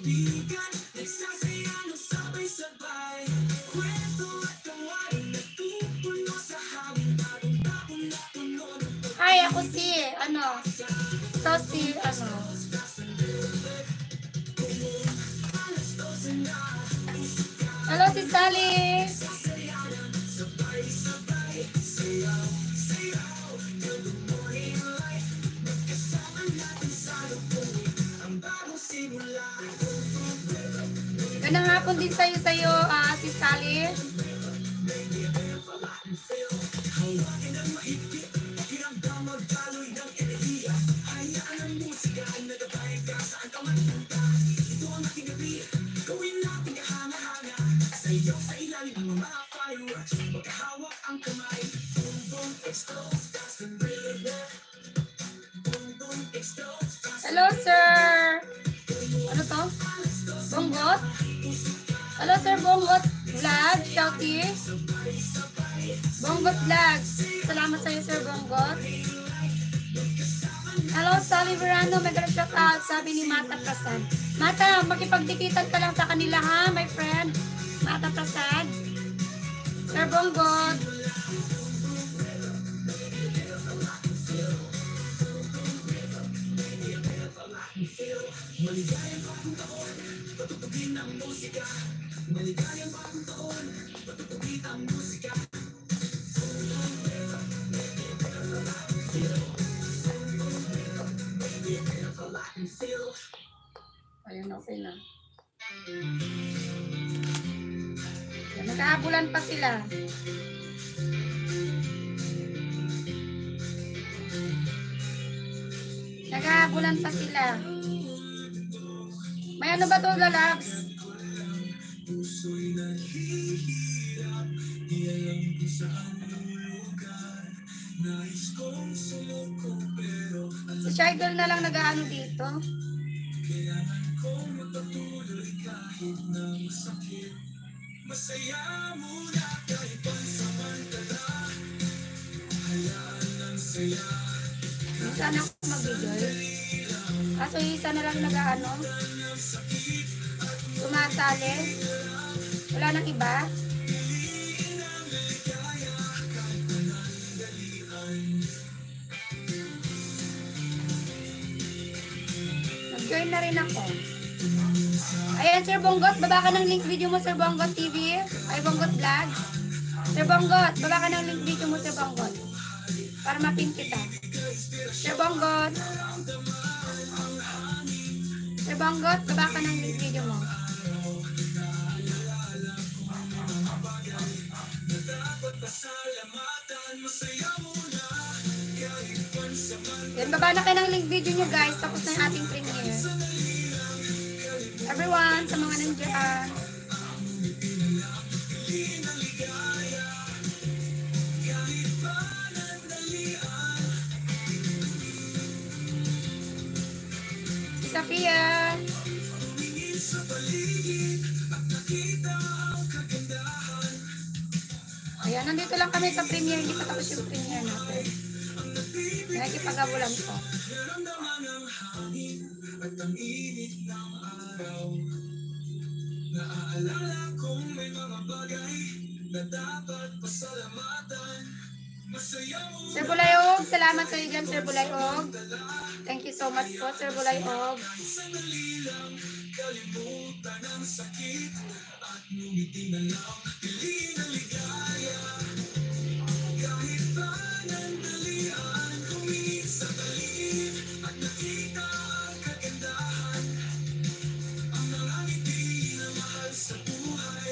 Hi, ako si, ito si, hello, si Sally. Ganang hapon din sa'yo, si Sally. Hello, sir. Ano to? Bonggot? Hello, sir Bonggot Vlog, Shouty. Bonggot Vlogs. Salamat sa'yo, sir Bonggot. Hello, Sally Verano. Mega shout out, sabi ni Mata Prasad. Mata, makipagdikitan ka lang sa kanila, ha, my friend. Mata Prasad. Sir Bonggot. Maligayang bagong taon, patutugin ang musika. Maligayang bagong taon, patutugin ang musika. Ayun, okay na. Nagkaabulan pa sila. Nagkaabulan pa sila. May ano ba ito, lalabs? Si Shy Girl na lang nag-ano dito. Sana ako mag-enjoy. Kaso isa na lang nag-ano. Sumasali. Wala nang iba. Nag-join na rin ako. Ayan, Sir Bonggot, baba ka ng link video mo, Sir Bonggot TV. Ay, Bonggot Vlogs. Sir Bonggot, baba ka ng link video mo, Sir Bonggot. Para mapin kita. Sir Bonggot. Sir Bonggot, baba ka ng link video mo. Yan, baba na kayo ng link video nyo, guys. Tapos na yung ating premiere. Everyone, sa mga nandiyan. Si Safia. Ayan, nandito lang kami sa premiere. Hindi pa tapos yung premiere natin. Nakikipag-abulan ko. Naaalala kong may mga bagay na dapat pasalamatan. Sir Bulayog, salamat sa iyo dyan, Sir Bulayog. Thank you so much po, Sir Bulayog. Kalimutan ang sakit at ngumiti na lang, piling ang ligaya. Kahit pa nandalian, kumingit sa talim at nakita ang kagandahan. Ang mga ngiti na mahal sa buhay,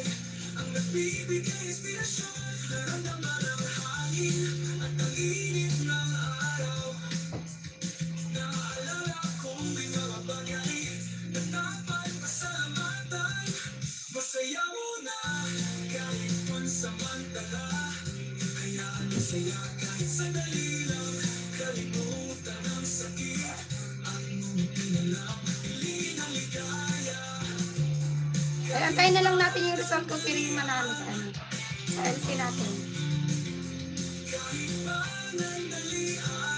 ang nagbibigay inspirasyon, naramdaman ang hangin at ang init ng araw. Naalala kong may mga bagay na dapat pasalamatan. Masaya muna kahit pansamantala. Hayaan mo saya kahit sandali lang. Kalimutan ang sakit at ngumiti na lang, piling ang ligaya. Kaya antayin na lang natin yung result kung sino yung manalo sa LC natin. Kahit pa nandalian,